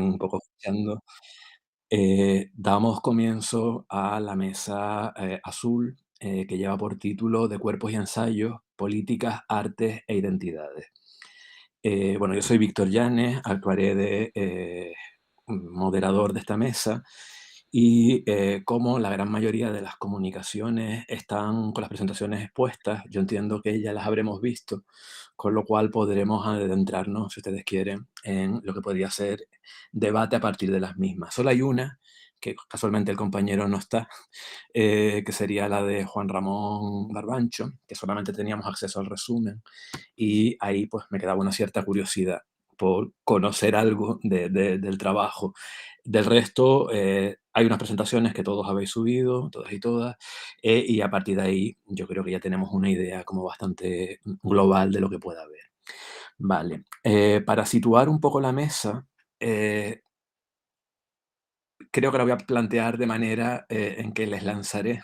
un poco escuchando, damos comienzo a la mesa azul que lleva por título De cuerpos y ensayos, políticas, artes e identidades. Bueno, yo soy Víctor Llanes, actuaré de moderador de esta mesa y como la gran mayoría de las comunicaciones están con las presentaciones expuestas, yo entiendo que ya las habremos visto, con lo cual podremos adentrarnos, si ustedes quieren, en lo que podría ser debate a partir de las mismas. Solo hay una, que casualmente el compañero no está, que sería la de Juan Ramón Barbancho, que solamente teníamos acceso al resumen, y ahí pues me quedaba una cierta curiosidad por conocer algo del trabajo. Del resto, hay unas presentaciones que todos habéis subido, todas y todas, y a partir de ahí yo creo que ya tenemos una idea como bastante global de lo que pueda haber. Vale, para situar un poco la mesa, eh, creo que la voy a plantear de manera en que les lanzaré,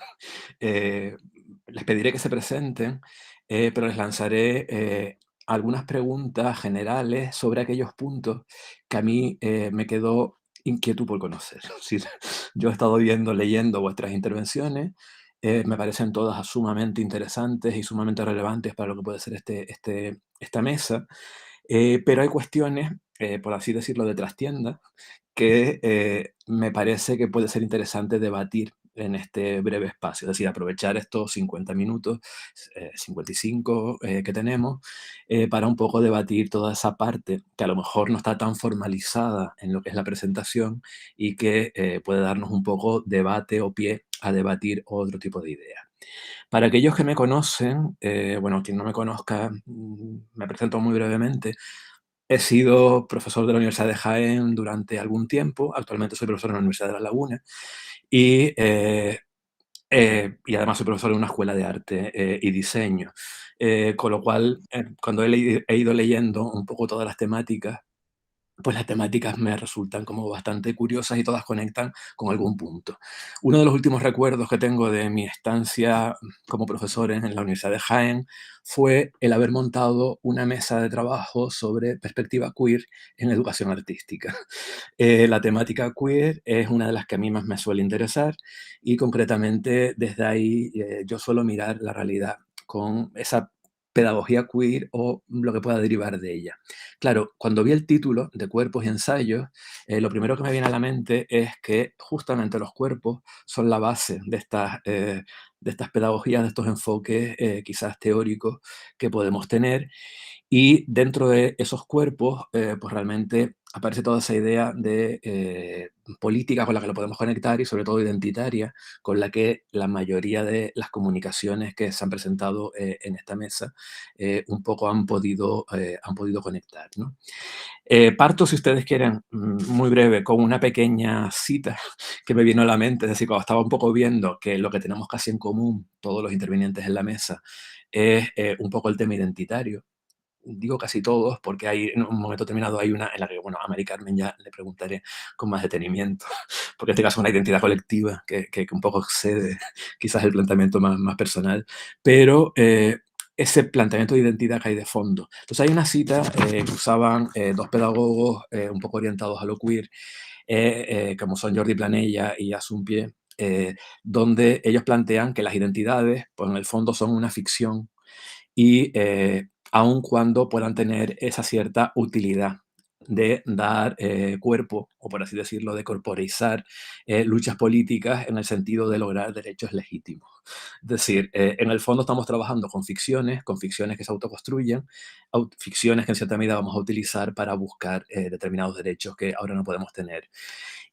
eh, les pediré que se presenten, pero les lanzaré algunas preguntas generales sobre aquellos puntos que a mí me quedó inquietud por conocer. Sí, yo he estado viendo, leyendo vuestras intervenciones, me parecen todas sumamente interesantes y sumamente relevantes para lo que puede ser esta mesa, pero hay cuestiones, por así decirlo, de trastienda, que me parece que puede ser interesante debatir en este breve espacio, es decir, aprovechar estos 50 minutos, 55 que tenemos, para un poco debatir toda esa parte que a lo mejor no está tan formalizada en lo que es la presentación y que puede darnos un poco debate o pie a debatir otro tipo de ideas. Para aquellos que me conocen, bueno, quien no me conozca, me presento muy brevemente. He sido profesor de la Universidad de Jaén durante algún tiempo, actualmente soy profesor en la Universidad de La Laguna y, y además soy profesor en una escuela de arte y diseño. Con lo cual, cuando he ido leyendo un poco todas las temáticas, pues las temáticas me resultan como bastante curiosas y todas conectan con algún punto. Uno de los últimos recuerdos que tengo de mi estancia como profesor en la Universidad de Jaén fue el haber montado una mesa de trabajo sobre perspectiva queer en educación artística. La temática queer es una de las que a mí más me suele interesar y concretamente desde ahí yo suelo mirar la realidad con esa pedagogía queer o lo que pueda derivar de ella. Claro, cuando vi el título de Cuerpos y Ensayos, lo primero que me viene a la mente es que justamente los cuerpos son la base de estas pedagogías, de estos enfoques quizás teóricos que podemos tener y dentro de esos cuerpos, pues realmente aparece toda esa idea de política con la que lo podemos conectar y sobre todo identitaria, con la que la mayoría de las comunicaciones que se han presentado en esta mesa un poco han podido conectar, ¿no? Parto, si ustedes quieren, muy breve, con una pequeña cita que me vino a la mente, es decir, cuando estaba un poco viendo que lo que tenemos casi en común, todos los intervinientes en la mesa, es un poco el tema identitario. Digo casi todos, porque hay, en un momento determinado hay una en la que, bueno, a Mari Carmen ya le preguntaré con más detenimiento, porque en este caso es una identidad colectiva que un poco excede quizás el planteamiento más personal, pero ese planteamiento de identidad que hay de fondo. Entonces hay una cita que usaban dos pedagogos un poco orientados a lo queer, como son Jordi Planella y Asumpie, donde ellos plantean que las identidades, pues en el fondo son una ficción y aun cuando puedan tener esa cierta utilidad de dar cuerpo, o por así decirlo, de corporizar luchas políticas en el sentido de lograr derechos legítimos. Es decir, en el fondo estamos trabajando con ficciones que se autoconstruyen, ficciones que en cierta medida vamos a utilizar para buscar determinados derechos que ahora no podemos tener.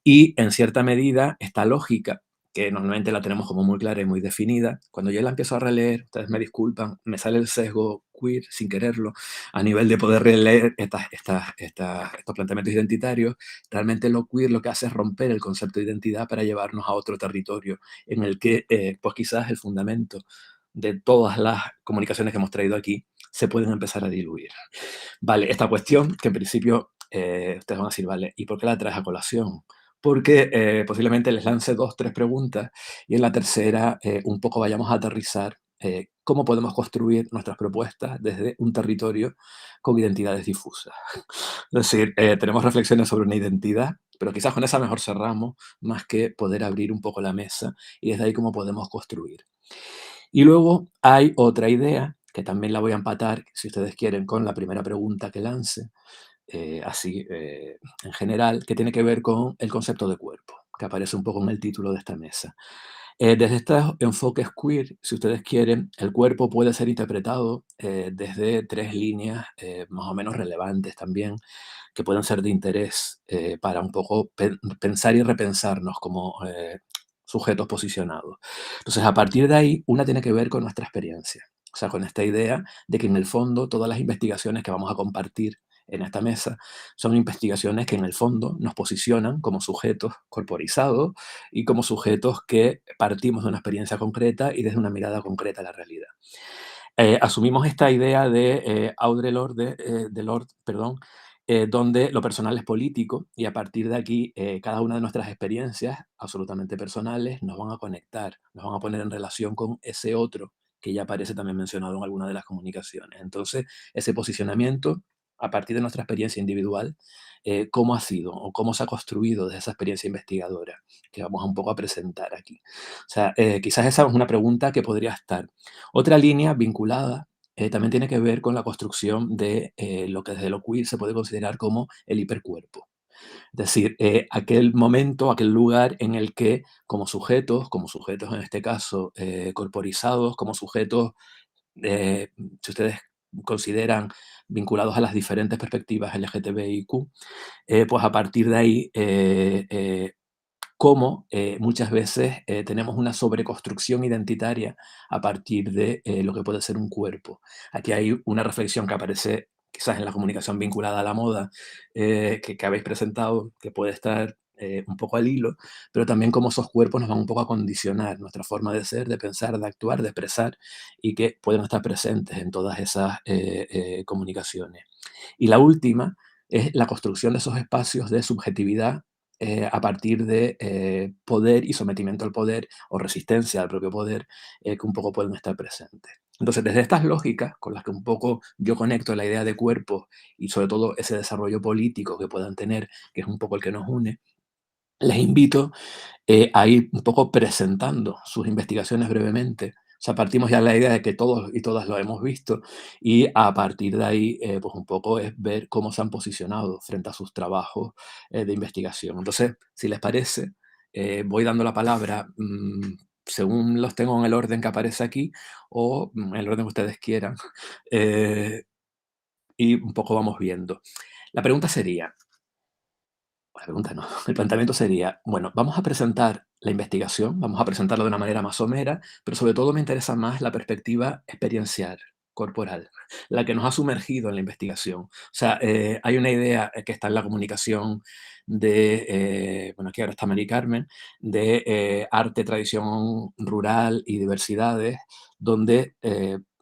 Y en cierta medida, esta lógica, que normalmente la tenemos como muy clara y muy definida, cuando yo la empiezo a releer, ustedes me disculpan, me sale el sesgo queer sin quererlo, a nivel de poder releer estos planteamientos identitarios, realmente lo queer lo que hace es romper el concepto de identidad para llevarnos a otro territorio en el que, pues quizás el fundamento de todas las comunicaciones que hemos traído aquí se pueden empezar a diluir. Vale, esta cuestión que en principio ustedes van a decir, vale, ¿y por qué la traes a colación? Porque posiblemente les lance dos, tres preguntas y en la tercera un poco vayamos a aterrizar cómo podemos construir nuestras propuestas desde un territorio con identidades difusas. Es decir, tenemos reflexiones sobre una identidad, pero quizás con esa mejor cerramos, más que poder abrir un poco la mesa y desde ahí cómo podemos construir. Y luego hay otra idea, que también la voy a empatar, si ustedes quieren, con la primera pregunta que lance, así en general, que tiene que ver con el concepto de cuerpo, que aparece un poco en el título de esta mesa. Desde estos enfoques queer, si ustedes quieren, el cuerpo puede ser interpretado desde tres líneas más o menos relevantes también, que pueden ser de interés para un poco pensar y repensarnos como sujetos posicionados. Entonces, a partir de ahí, una tiene que ver con nuestra experiencia. O sea, con esta idea de que en el fondo todas las investigaciones que vamos a compartir en esta mesa son investigaciones que en el fondo nos posicionan como sujetos corporizados y como sujetos que partimos de una experiencia concreta y desde una mirada concreta a la realidad. Asumimos esta idea de Audre Lorde, de Lorde, perdón, donde lo personal es político y a partir de aquí cada una de nuestras experiencias absolutamente personales nos van a conectar, nos van a poner en relación con ese otro que ya aparece también mencionado en alguna de las comunicaciones. Entonces, ese posicionamiento a partir de nuestra experiencia individual, cómo ha sido o cómo se ha construido desde esa experiencia investigadora que vamos un poco a presentar aquí. O sea, quizás esa es una pregunta que podría estar. Otra línea vinculada también tiene que ver con la construcción de lo que desde lo queer se puede considerar como el hipercuerpo. Es decir, aquel momento, aquel lugar en el que como sujetos en este caso corporizados, como sujetos, si ustedes consideran vinculados a las diferentes perspectivas LGTBIQ, pues a partir de ahí cómo muchas veces tenemos una sobreconstrucción identitaria a partir de lo que puede ser un cuerpo. Aquí hay una reflexión que aparece quizás en la comunicación vinculada a la moda que habéis presentado, que puede estar un poco al hilo, pero también cómo esos cuerpos nos van un poco a condicionar nuestra forma de ser, de pensar, de actuar, de expresar y que pueden estar presentes en todas esas comunicaciones. Y la última es la construcción de esos espacios de subjetividad a partir de poder y sometimiento al poder o resistencia al propio poder que un poco pueden estar presentes. Entonces, desde estas lógicas con las que un poco yo conecto la idea de cuerpo y sobre todo ese desarrollo político que puedan tener, que es un poco el que nos une, les invito a ir un poco presentando sus investigaciones brevemente. O sea, partimos ya de la idea de que todos y todas lo hemos visto y a partir de ahí, pues un poco es ver cómo se han posicionado frente a sus trabajos de investigación. Entonces, si les parece, voy dando la palabra según los tengo en el orden que aparece aquí o en el orden que ustedes quieran y un poco vamos viendo. La pregunta sería, la pregunta no. El planteamiento sería, bueno, vamos a presentar la investigación, vamos a presentarlo de una manera más somera, pero sobre todo me interesa más la perspectiva experiencial, corporal, la que nos ha sumergido en la investigación. O sea, hay una idea que está en la comunicación de, bueno, aquí ahora está Mari Carmen, de arte, tradición rural y diversidades, donde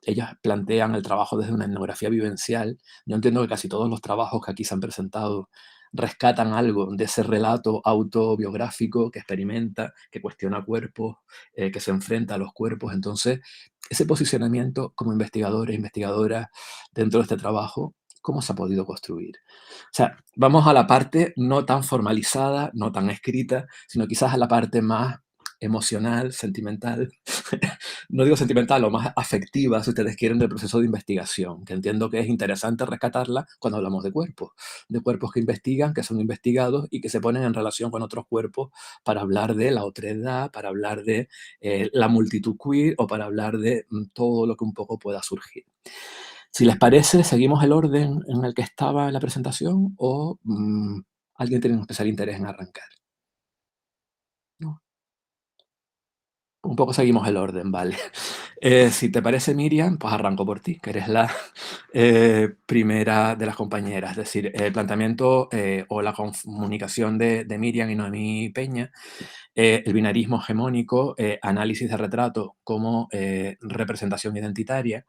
ellos plantean el trabajo desde una etnografía vivencial. Yo entiendo que casi todos los trabajos que aquí se han presentado rescatan algo de ese relato autobiográfico que experimenta, que cuestiona cuerpos, que se enfrenta a los cuerpos. Entonces, ese posicionamiento como investigadores e investigadoras dentro de este trabajo, ¿cómo se ha podido construir? O sea, vamos a la parte no tan formalizada, no tan escrita, sino quizás a la parte más emocional, sentimental, no digo sentimental, o más afectiva, si ustedes quieren, del proceso de investigación, que entiendo que es interesante rescatarla cuando hablamos de cuerpos que investigan, que son investigados y que se ponen en relación con otros cuerpos para hablar de la otredad, para hablar de la multitud queer o para hablar de todo lo que un poco pueda surgir. Si les parece, seguimos el orden en el que estaba en la presentación o alguien tiene un especial interés en arrancar. ¿No? Un poco seguimos el orden, vale. Si te parece, Miriam, pues arranco por ti, que eres la primera de las compañeras. Es decir, el planteamiento o la comunicación de Miriam y Noemí Peña, el binarismo hegemónico, análisis de retrato como representación identitaria,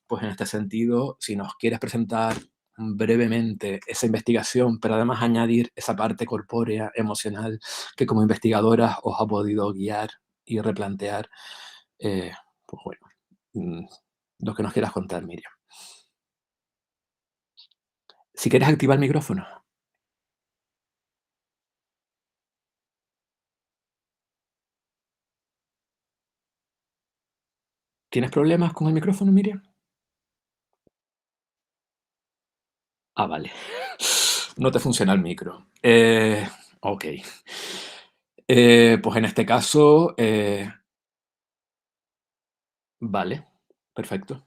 pues en este sentido, si nos quieres presentar brevemente esa investigación, pero además añadir esa parte corpórea, emocional, que como investigadora os ha podido guiar y replantear, pues bueno. mm, lo que nos quieras contar, Miriam. Si quieres activar el micrófono. ¿Tienes problemas con el micrófono, Miriam? Ah, vale. No te funciona el micro. Ok. Pues en este caso, vale, perfecto.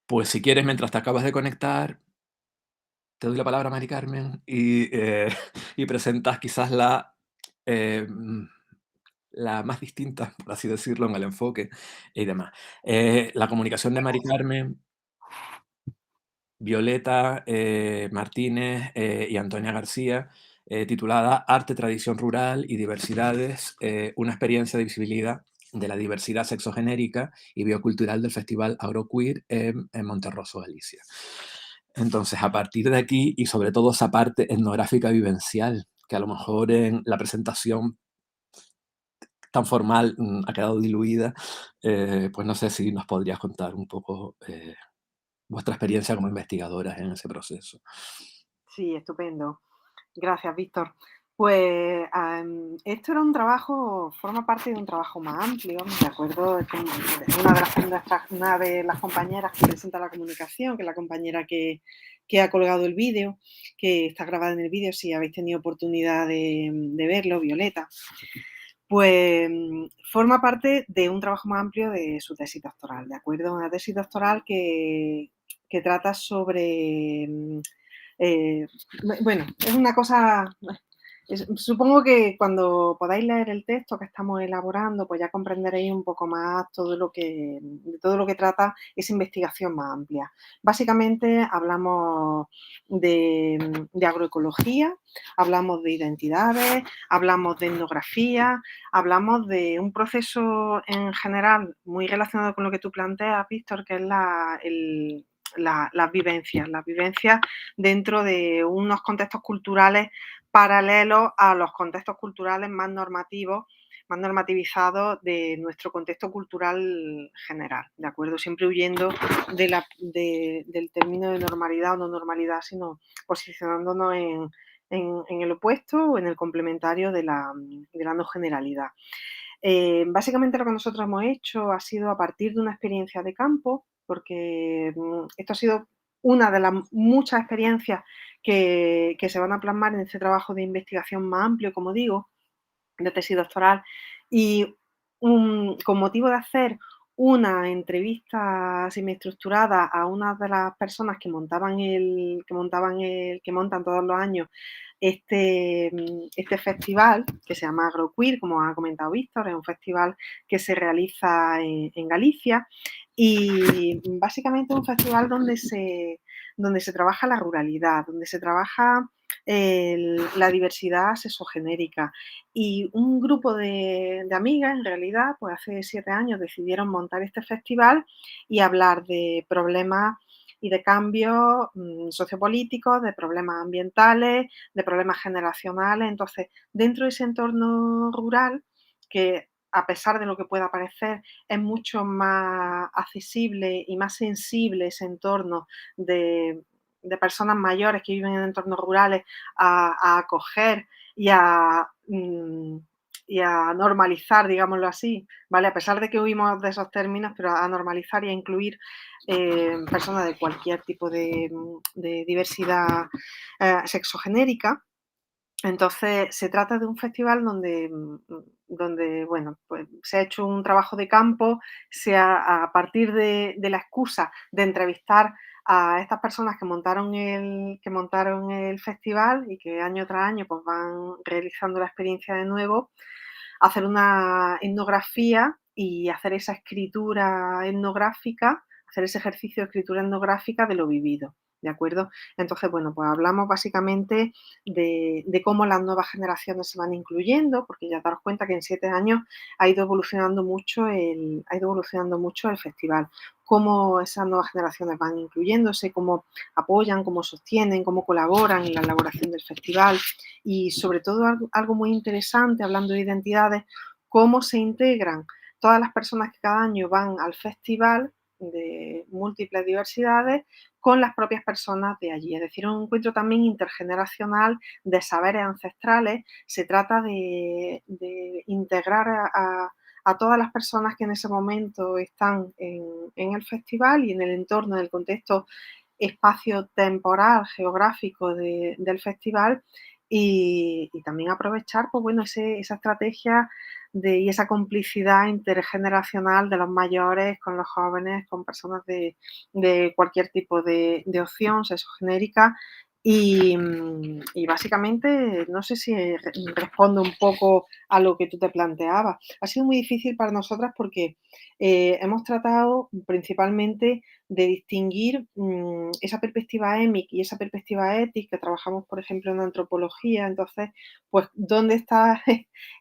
Pues si quieres, mientras te acabas de conectar, te doy la palabra, Mari Carmen, y presentas quizás eh, mm, la más distinta, por así decirlo, en el enfoque y demás. La comunicación de Mari Carmen, Violeta Martínez y Antonia García, titulada Arte, Tradición Rural y Diversidades, una experiencia de visibilidad de la diversidad sexogenérica y biocultural del Festival Agroqueer en Monterroso, Galicia. Entonces, a partir de aquí, y sobre todo esa parte etnográfica vivencial, que a lo mejor en la presentación tan formal ha quedado diluida, pues no sé si nos podrías contar un poco vuestra experiencia como investigadoras en ese proceso. Sí, estupendo. Gracias, Víctor. Pues esto era un trabajo, forma parte de un trabajo más amplio, ¿de acuerdo? Es como una de las compañeras que presenta la comunicación, que es la compañera que ha colgado el vídeo, que está grabada en el vídeo, si habéis tenido oportunidad de verlo, Violeta, pues forma parte de un trabajo más amplio de su tesis doctoral, ¿de acuerdo? Una tesis doctoral que trata sobre eh, bueno, es una cosa, supongo que cuando podáis leer el texto que estamos elaborando, pues ya comprenderéis un poco más de todo lo que trata esa investigación más amplia. Básicamente hablamos de agroecología, hablamos de identidades, hablamos de etnografía, hablamos de un proceso en general muy relacionado con lo que tú planteas, Víctor, que es las vivencias dentro de unos contextos culturales paralelos a los contextos culturales más normativizados de nuestro contexto cultural general, ¿de acuerdo? Siempre huyendo del término de normalidad o no normalidad, sino posicionándonos en el opuesto o en el complementario de la no generalidad. Básicamente lo que nosotros hemos hecho ha sido a partir de una experiencia de campo, porque esto ha sido una de las muchas experiencias que se van a plasmar en este trabajo de investigación más amplio, como digo, de tesis doctoral, y con motivo de hacer una entrevista semiestructurada a una de las personas que montan todos los años este festival, que se llama Agroqueer, como ha comentado Víctor, es un festival que se realiza en Galicia y básicamente es un festival donde se trabaja la ruralidad, donde se trabaja la diversidad sexogenérica. Y un grupo de amigas, en realidad, pues hace 7 años decidieron montar este festival y hablar de problemas y de cambios sociopolíticos, de problemas ambientales, de problemas generacionales. Entonces, dentro de ese entorno rural, que a pesar de lo que pueda parecer, es mucho más accesible y más sensible ese entorno de personas mayores que viven en entornos rurales a acoger y y a normalizar, digámoslo así, ¿vale? A pesar de que huimos de esos términos, pero a normalizar y a incluir personas de cualquier tipo de diversidad sexogenérica. Entonces, se trata de un festival donde bueno, pues se ha hecho un trabajo de campo, a partir de la excusa de entrevistar a estas personas que montaron el festival y que año tras año pues van realizando la experiencia de nuevo, hacer una etnografía y hacer esa escritura etnográfica, hacer ese ejercicio de escritura etnográfica de lo vivido, ¿de acuerdo? Entonces, bueno, pues hablamos básicamente de cómo las nuevas generaciones se van incluyendo, porque ya daros cuenta que en 7 años ha ido evolucionando mucho el festival, cómo esas nuevas generaciones van incluyéndose, cómo apoyan, cómo sostienen, cómo colaboran en la elaboración del festival y sobre todo algo muy interesante, hablando de identidades, cómo se integran todas las personas que cada año van al festival de múltiples diversidades con las propias personas de allí. Es decir, un encuentro también intergeneracional de saberes ancestrales. Se trata de integrar a todas las personas que en ese momento están en el festival y en el entorno, en el contexto espacio-temporal, geográfico del festival y también aprovechar, pues bueno, esa estrategia y esa complicidad intergeneracional de los mayores con los jóvenes, con personas de cualquier tipo de opción sexogenérica. Y básicamente, no sé si respondo un poco a lo que tú te planteabas. Ha sido muy difícil para nosotras porque hemos tratado principalmente de distinguir esa perspectiva émic y esa perspectiva ética, que trabajamos, por ejemplo, en antropología. Entonces, pues, ¿dónde está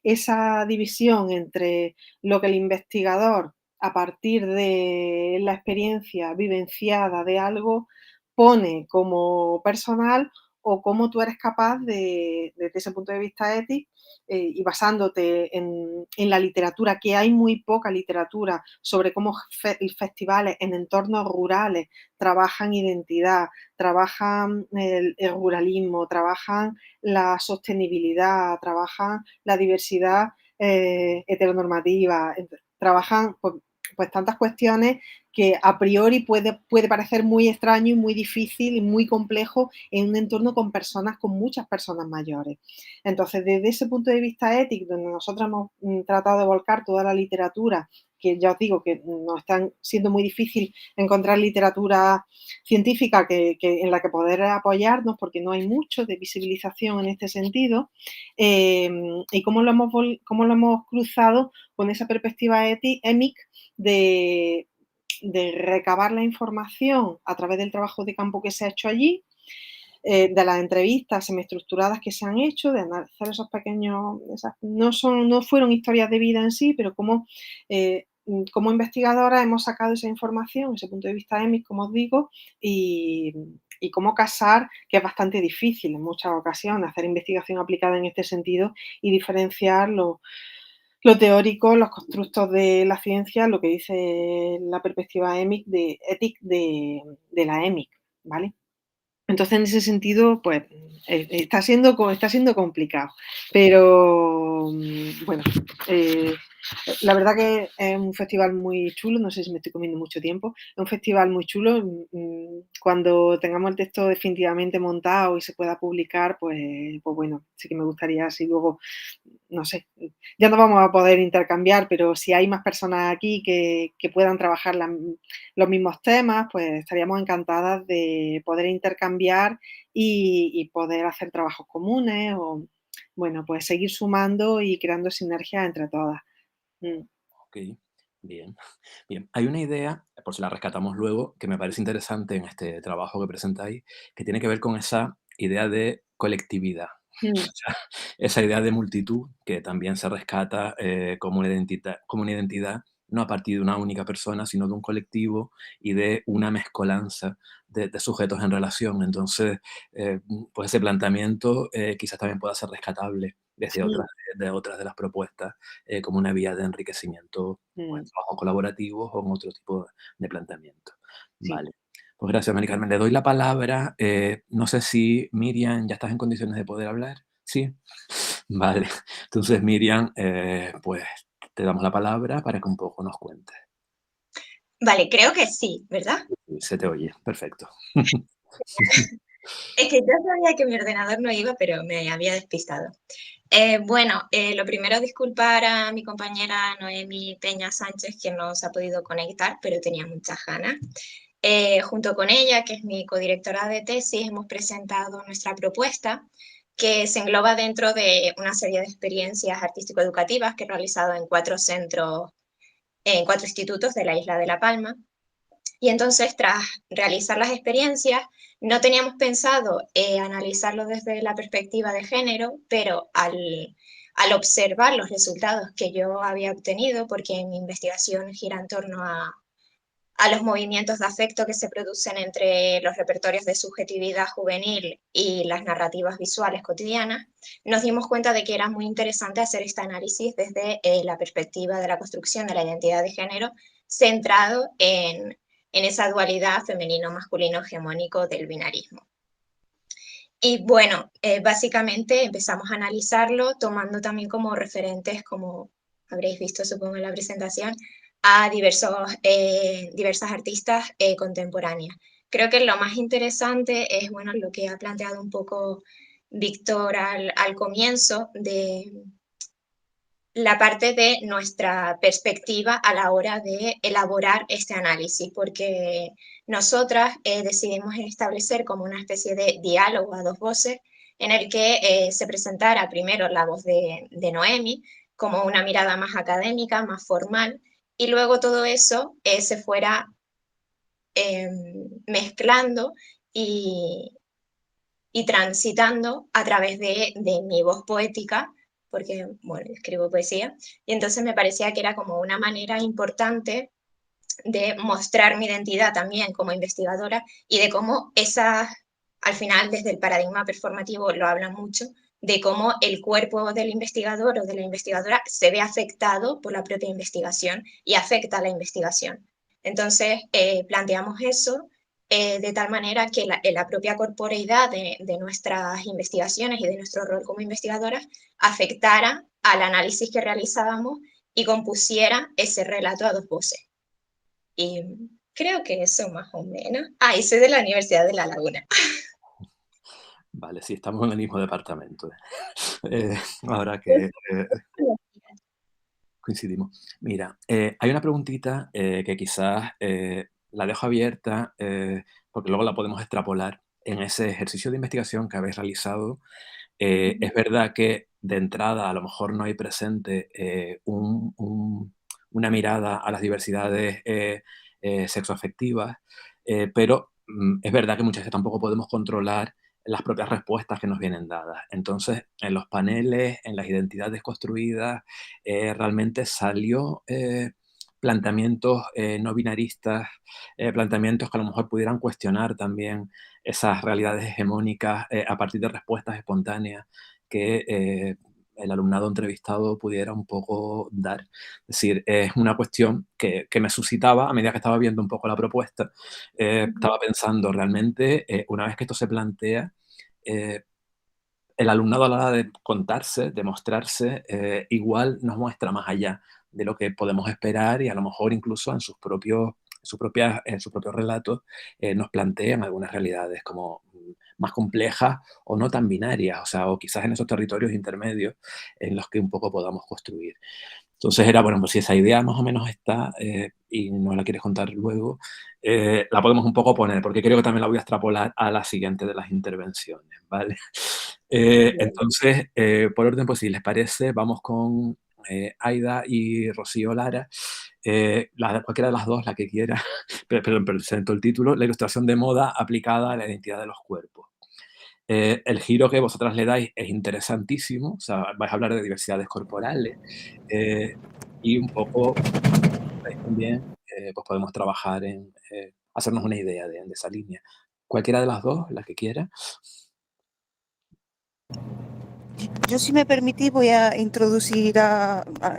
esa división entre lo que el investigador, a partir de la experiencia vivenciada de algo, pone como personal o cómo tú eres capaz desde ese punto de vista ético y basándote en la literatura, que hay muy poca literatura sobre cómo festivales en entornos rurales trabajan identidad, trabajan el ruralismo, trabajan la sostenibilidad, trabajan la diversidad heteronormativa, trabajan pues tantas cuestiones que a priori puede parecer muy extraño y muy difícil y muy complejo en un entorno con personas, con muchas personas mayores. Entonces, desde ese punto de vista ético, donde nosotros hemos tratado de volcar toda la literatura, que ya os digo que nos están siendo muy difícil encontrar literatura científica en la que poder apoyarnos, porque no hay mucho de visibilización en este sentido, y cómo lo hemos cruzado con esa perspectiva EMIC de recabar la información a través del trabajo de campo que se ha hecho allí, de las entrevistas semiestructuradas que se han hecho, de analizar esos pequeños, no fueron historias de vida en sí, pero como investigadora hemos sacado esa información, ese punto de vista EMIC, como os digo, y cómo casar, que es bastante difícil en muchas ocasiones, hacer investigación aplicada en este sentido y diferenciar lo teórico, los constructos de la ciencia, lo que dice la perspectiva EMIC de la EMIC, ¿vale? Entonces, en ese sentido, pues, está siendo complicado, pero, bueno, la verdad que es un festival muy chulo, no sé si me estoy comiendo mucho tiempo, es un festival muy chulo, cuando tengamos el texto definitivamente montado y se pueda publicar, pues bueno, sí que me gustaría si luego, no sé, ya no vamos a poder intercambiar, pero si hay más personas aquí que puedan trabajar los mismos temas, pues estaríamos encantadas de poder intercambiar y poder hacer trabajos comunes o, bueno, pues seguir sumando y creando sinergias entre todas. Mm, Ok, bien, bien. Hay una idea, por si la rescatamos luego, que me parece interesante en este trabajo que presentáis, que tiene que ver con esa idea de colectividad. mm, O sea, esa idea de multitud que también se rescata como una identidad, no a partir de una única persona, sino de un colectivo y de una mezcolanza de sujetos en relación. Entonces, pues ese planteamiento quizás también pueda ser rescatable desde sí, otras de las propuestas como una vía de enriquecimiento, pues, mm, en trabajos colaborativos o en otro tipo de planteamiento. sí. Vale. Pues gracias, Mari Carmen. Le doy la palabra. No sé si Miriam, ya estás en condiciones de poder hablar. Sí. Vale. Entonces, Miriam, pues te damos la palabra para que un poco nos cuentes. Vale, creo que sí, ¿verdad? Se te oye. Perfecto. Es que yo sabía que mi ordenador no iba, pero me había despistado. Bueno, lo primero, disculpar a mi compañera Noemi Peña Sánchez, que no se ha podido conectar, pero tenía muchas ganas. Junto con ella, que es mi codirectora de tesis, hemos presentado nuestra propuesta, que se engloba dentro de una serie de experiencias artístico-educativas que he realizado en 4 centros, en 4 institutos de la isla de La Palma. Y entonces, tras realizar las experiencias, no teníamos pensado analizarlo desde la perspectiva de género, pero al observar los resultados que yo había obtenido, porque mi investigación gira en torno a los movimientos de afecto que se producen entre los repertorios de subjetividad juvenil y las narrativas visuales cotidianas, nos dimos cuenta de que era muy interesante hacer este análisis desde la perspectiva de la construcción de la identidad de género, centrado en esa dualidad femenino-masculino hegemónico del binarismo. Y bueno, básicamente empezamos a analizarlo tomando también como referentes, como habréis visto supongo en la presentación, a diversas artistas contemporáneas. Creo que lo más interesante es bueno, lo que ha planteado un poco Víctor al comienzo de la parte de nuestra perspectiva a la hora de elaborar este análisis, porque nosotras decidimos establecer como una especie de diálogo a dos voces en el que se presentara primero la voz de Noemi como una mirada más académica, más formal, y luego todo eso se fuera mezclando y, y transitando a través de mi voz poética, porque, bueno, escribo poesía, y entonces me parecía que era como una manera importante de mostrar mi identidad también como investigadora y de cómo esa, al final, desde el paradigma performativo lo hablan mucho, de cómo el cuerpo del investigador o de la investigadora se ve afectado por la propia investigación y afecta a la investigación. Entonces, planteamos eso de tal manera que la propia corporeidad de nuestras investigaciones y de nuestro rol como investigadoras afectara al análisis que realizábamos y compusiera ese relato a dos voces. Y creo que eso más o menos. Ah, y soy de la Universidad de La Laguna. Vale, sí, estamos en el mismo departamento. Ahora que coincidimos. Mira, hay una preguntita que quizás la dejo abierta porque luego la podemos extrapolar. En ese ejercicio de investigación que habéis realizado, es verdad que de entrada a lo mejor no hay presente una mirada a las diversidades sexoafectivas, pero es verdad que muchas veces tampoco podemos controlar las propias respuestas que nos vienen dadas. Entonces, en los paneles, en las identidades construidas, realmente salió planteamientos no binaristas, planteamientos que a lo mejor pudieran cuestionar también esas realidades hegemónicas a partir de respuestas espontáneas que el alumnado entrevistado pudiera un poco dar. Es decir, es una cuestión que me suscitaba a medida que estaba viendo un poco la propuesta. Estaba pensando realmente, una vez que esto se plantea, eh, el alumnado a la hora de contarse, de mostrarse, igual nos muestra más allá de lo que podemos esperar y a lo mejor incluso en en sus propios relatos nos plantean algunas realidades como más complejas o no tan binarias, o sea, o quizás en esos territorios intermedios en los que un poco podamos construir. Entonces era, bueno, pues si esa idea más o menos está y no la quieres contar luego, la podemos un poco poner, porque creo que también la voy a extrapolar a la siguiente de las intervenciones, ¿vale? Entonces, por orden, pues si les parece, vamos con Aida y Rocío Lara. Cualquiera de las dos, la que quiera, pero presento el título, la ilustración de moda aplicada a la identidad de los cuerpos. El giro que vosotras le dais es interesantísimo, o sea, vais a hablar de diversidades corporales y un poco también pues podemos trabajar en hacernos una idea de esa línea. Cualquiera de las dos, la que quiera. Yo, si me permitís, voy a introducir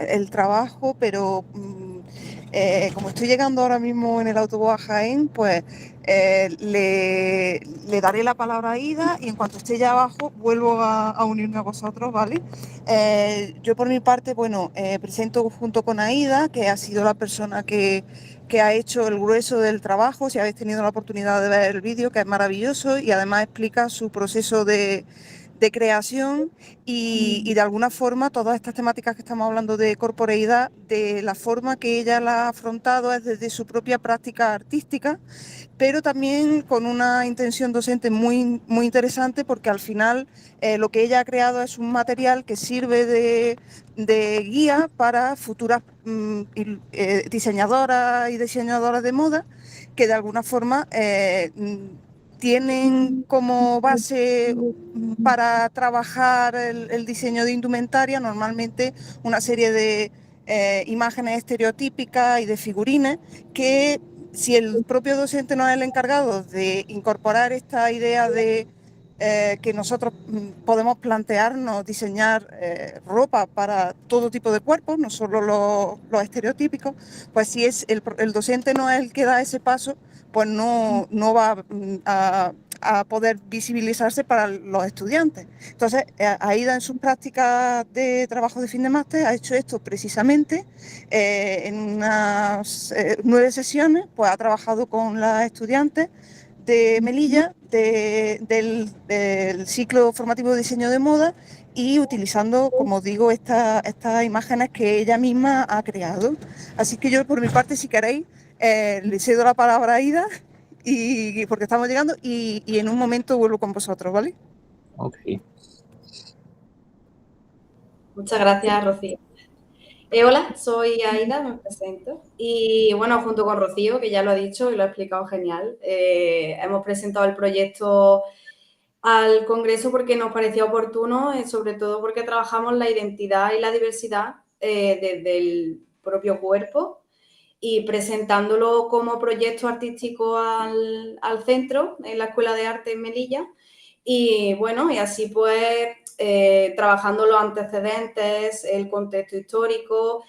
el trabajo, pero como estoy llegando ahora mismo en el autobús a Jaén, pues le daré la palabra a Ida y en cuanto esté ya abajo vuelvo a unirme a vosotros, ¿vale? Yo por mi parte, bueno, presento junto con Aida, que ha sido la persona que ha hecho el grueso del trabajo, si habéis tenido la oportunidad de ver el vídeo, que es maravilloso y además explica su proceso de creación y de alguna forma todas estas temáticas que estamos hablando de corporeidad, de la forma que ella la ha afrontado es desde su propia práctica artística, pero también con una intención docente muy, muy interesante porque al final lo que ella ha creado es un material que sirve de guía para futuras diseñadoras y diseñadoras de moda que de alguna forma tienen como base para trabajar el diseño de indumentaria normalmente una serie de imágenes estereotípicas y de figurines que si el propio docente no es el encargado de incorporar esta idea de que nosotros podemos plantearnos diseñar ropa para todo tipo de cuerpos, no solo los estereotípicos, pues si es el docente no es el que da ese paso, pues no va a poder visibilizarse para los estudiantes. Entonces, AIDA en sus prácticas de trabajo de fin de máster ha hecho esto precisamente. En unas 9 sesiones, pues ha trabajado con las estudiantes de Melilla del ciclo formativo de diseño de moda y utilizando, como digo, estas imágenes que ella misma ha creado. Así que yo, por mi parte, si queréis, le cedo la palabra a Aida, porque estamos llegando, y en un momento vuelvo con vosotros, ¿vale? Ok. Muchas gracias, Rocío. Hola, soy Aida, me presento. Y bueno, junto con Rocío, que ya lo ha dicho y lo ha explicado genial, hemos presentado el proyecto al Congreso porque nos parecía oportuno, sobre todo porque trabajamos la identidad y la diversidad desde el propio cuerpo y presentándolo como proyecto artístico al centro, en la Escuela de Arte en Melilla. Y bueno, y así pues trabajando los antecedentes, el contexto histórico,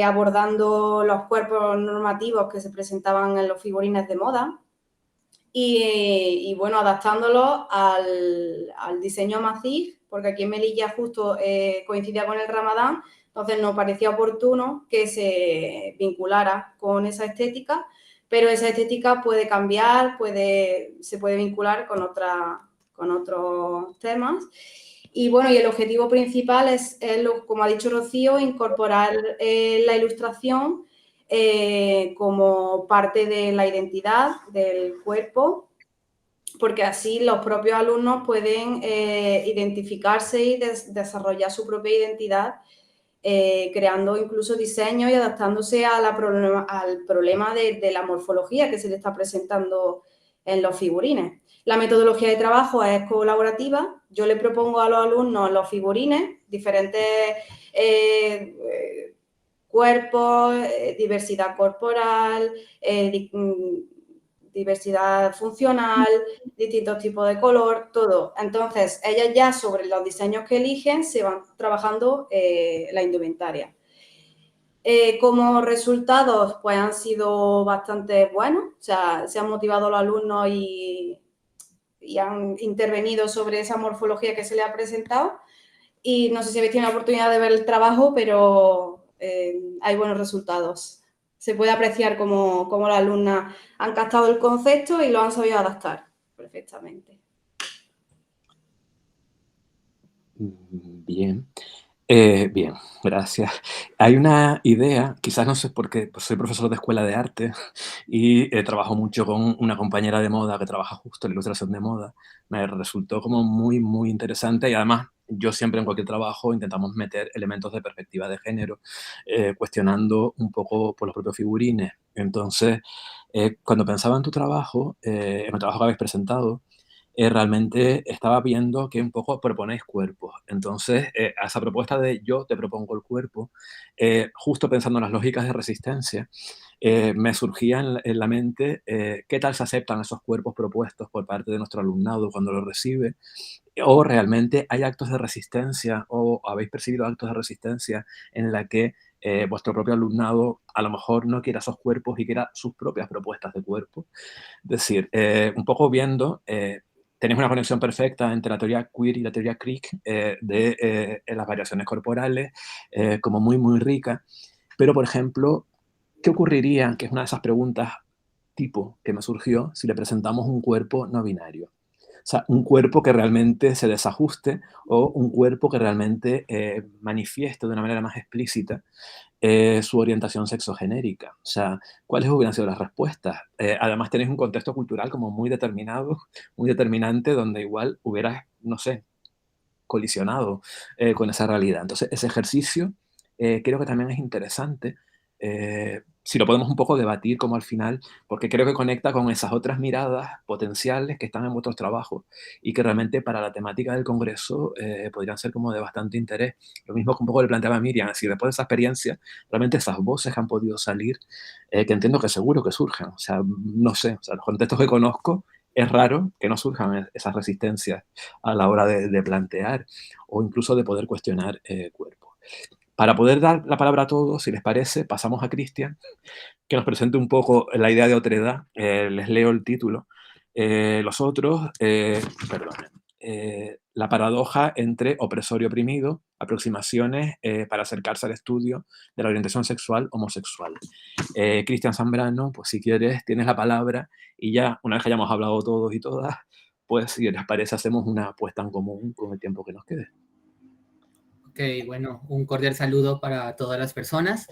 abordando los cuerpos normativos que se presentaban en los figurines de moda y bueno, adaptándolos al diseño Amazigh, porque aquí en Melilla justo coincidía con el Ramadán, entonces nos parecía oportuno que se vinculara con esa estética, pero esa estética puede cambiar, se puede vincular con otros temas. Y bueno, y el objetivo principal es como ha dicho Rocío, incorporar la ilustración como parte de la identidad del cuerpo, porque así los propios alumnos pueden identificarse y desarrollar su propia identidad, creando incluso diseños y adaptándose al problema de la morfología que se le está presentando en los figurines. La metodología de trabajo es colaborativa. Yo le propongo a los alumnos los figurines, diferentes cuerpos, diversidad corporal, diversidad funcional, distintos tipos de color, todo. Entonces, ellas ya sobre los diseños que eligen se van trabajando la indumentaria. Como resultados, pues han sido bastante buenos, o sea, se han motivado los alumnos y han intervenido sobre esa morfología que se les ha presentado. Y no sé si habéis tenido la oportunidad de ver el trabajo, pero hay buenos resultados. Se puede apreciar cómo las alumnas han captado el concepto y lo han sabido adaptar perfectamente. Bien. Bien, gracias. Hay una idea, quizás no sé por qué, pues soy profesor de escuela de arte y trabajo mucho con una compañera de moda que trabaja justo en la ilustración de moda. Me resultó como muy, muy interesante y además yo siempre en cualquier trabajo intentamos meter elementos de perspectiva de género, cuestionando un poco por los propios figurines. Entonces, cuando pensaba en el trabajo que habéis presentado, realmente estaba viendo que un poco proponéis cuerpos. Entonces, a esa propuesta de yo te propongo el cuerpo, justo pensando en las lógicas de resistencia, me surgía en la mente qué tal se aceptan esos cuerpos propuestos por parte de nuestro alumnado cuando lo recibe, o realmente hay actos de resistencia, o habéis percibido actos de resistencia en la que vuestro propio alumnado a lo mejor no quiera esos cuerpos y quiera sus propias propuestas de cuerpo. Es decir, un poco viendo tenéis una conexión perfecta entre la teoría queer y la teoría Crick de las variaciones corporales, como muy, muy rica. Pero, por ejemplo, ¿qué ocurriría, que es una de esas preguntas tipo que me surgió, si le presentamos un cuerpo no binario? O sea, un cuerpo que realmente se desajuste o un cuerpo que realmente manifieste de una manera más explícita su orientación sexogenérica. O sea, ¿cuáles hubieran sido las respuestas? Además, tenéis un contexto cultural como muy determinado, muy determinante, donde igual hubieras, no sé, colisionado con esa realidad. Entonces, ese ejercicio creo que también es interesante si lo podemos un poco debatir como al final, porque creo que conecta con esas otras miradas potenciales que están en vuestros trabajos y que realmente para la temática del congreso podrían ser como de bastante interés. Lo mismo que un poco le planteaba a Miriam, si después de esa experiencia, realmente esas voces que han podido salir, que entiendo que seguro que surgen. O sea, no sé, o sea, los contextos que conozco, es raro que no surjan esas resistencias a la hora de plantear o incluso de poder cuestionar cuerpos. Para poder dar la palabra a todos, si les parece, pasamos a Cristian, que nos presente un poco la idea de otredad. Les leo el título. Los otros, perdonen, la paradoja entre opresor y oprimido, aproximaciones para acercarse al estudio de la orientación sexual homosexual. Cristian Zambrano, pues si quieres, tienes la palabra y ya, una vez que hayamos hablado todos y todas, pues si les parece, hacemos una puesta en común con el tiempo que nos quede. Ok, bueno, un cordial saludo para todas las personas.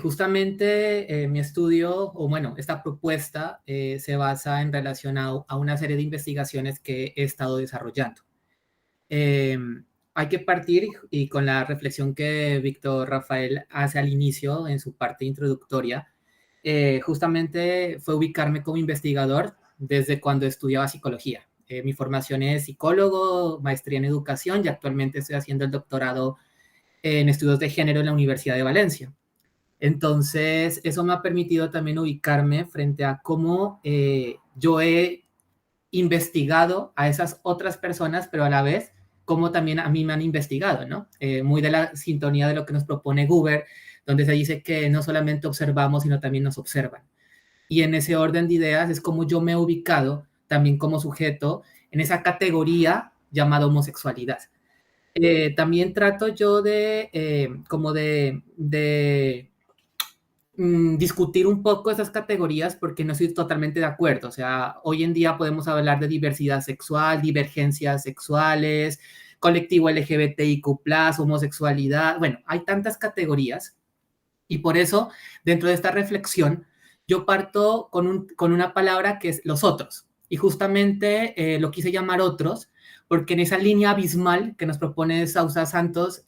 Justamente mi estudio, o bueno, esta propuesta se basa en relación a una serie de investigaciones que he estado desarrollando. Hay que partir y con la reflexión que Víctor Rafael hace al inicio en su parte introductoria, justamente fue ubicarme como investigador desde cuando estudiaba psicología. Mi formación es psicólogo, maestría en educación y actualmente estoy haciendo el doctorado en estudios de género en la Universidad de Valencia. Entonces, eso me ha permitido también ubicarme frente a cómo yo he investigado a esas otras personas, pero a la vez cómo también a mí me han investigado, ¿no? Muy de la sintonía de lo que nos propone Guber, donde se dice que no solamente observamos, sino también nos observan. Y en ese orden de ideas es como yo me he ubicado también como sujeto en esa categoría llamada homosexualidad. También trato yo de discutir un poco esas categorías porque no estoy totalmente de acuerdo. O sea, hoy en día podemos hablar de diversidad sexual, divergencias sexuales, colectivo LGBTIQ+, homosexualidad. Bueno, hay tantas categorías y por eso, dentro de esta reflexión, yo parto con una palabra que es los otros. Y justamente lo quise llamar otros porque en esa línea abismal que nos propone Sousa Santos,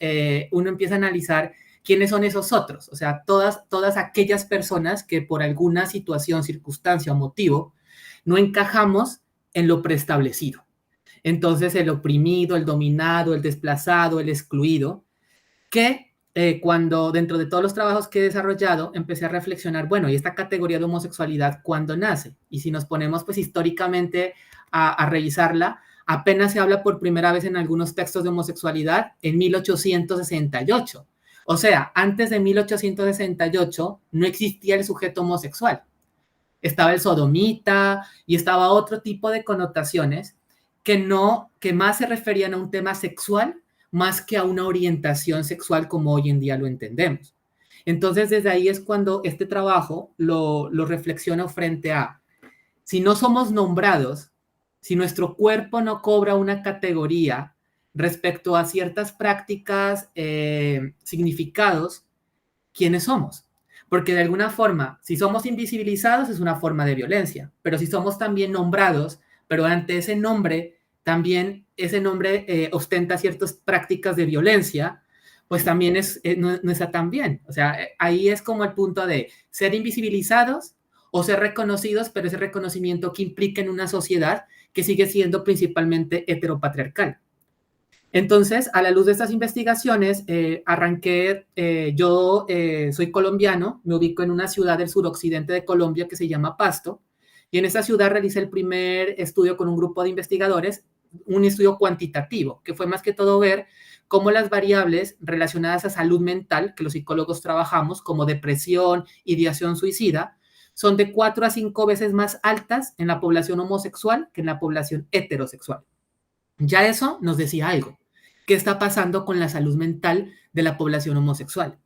uno empieza a analizar quiénes son esos otros, o sea, todas aquellas personas que por alguna situación, circunstancia o motivo no encajamos en lo preestablecido. Entonces, el oprimido, el dominado, el desplazado, el excluido, que cuando dentro de todos los trabajos que he desarrollado, empecé a reflexionar, bueno, ¿y esta categoría de homosexualidad cuándo nace? Y si nos ponemos pues históricamente a revisarla, apenas se habla por primera vez en algunos textos de homosexualidad en 1868. O sea, antes de 1868 no existía el sujeto homosexual. Estaba el sodomita y estaba otro tipo de connotaciones que más se referían a un tema sexual más que a una orientación sexual como hoy en día lo entendemos. Entonces, desde ahí es cuando este trabajo lo reflexiono frente a, si no somos nombrados, si nuestro cuerpo no cobra una categoría respecto a ciertas prácticas, significados, ¿quiénes somos? Porque de alguna forma, si somos invisibilizados es una forma de violencia, pero si somos también nombrados, pero ante ese nombre, también ese nombre ostenta ciertas prácticas de violencia, pues también no está tan bien. O sea, ahí es como el punto de ser invisibilizados o ser reconocidos, pero ese reconocimiento que implica en una sociedad que sigue siendo principalmente heteropatriarcal. Entonces, a la luz de estas investigaciones, arranqué, yo soy colombiano, me ubico en una ciudad del suroccidente de Colombia que se llama Pasto, y en esa ciudad realicé el primer estudio con un grupo de investigadores, un estudio cuantitativo, que fue más que todo ver cómo las variables relacionadas a salud mental, que los psicólogos trabajamos, como depresión, ideación suicida, son de 4 a 5 veces más altas en la población homosexual que en la población heterosexual. Ya eso nos decía algo. ¿Qué está pasando con la salud mental de la población homosexual?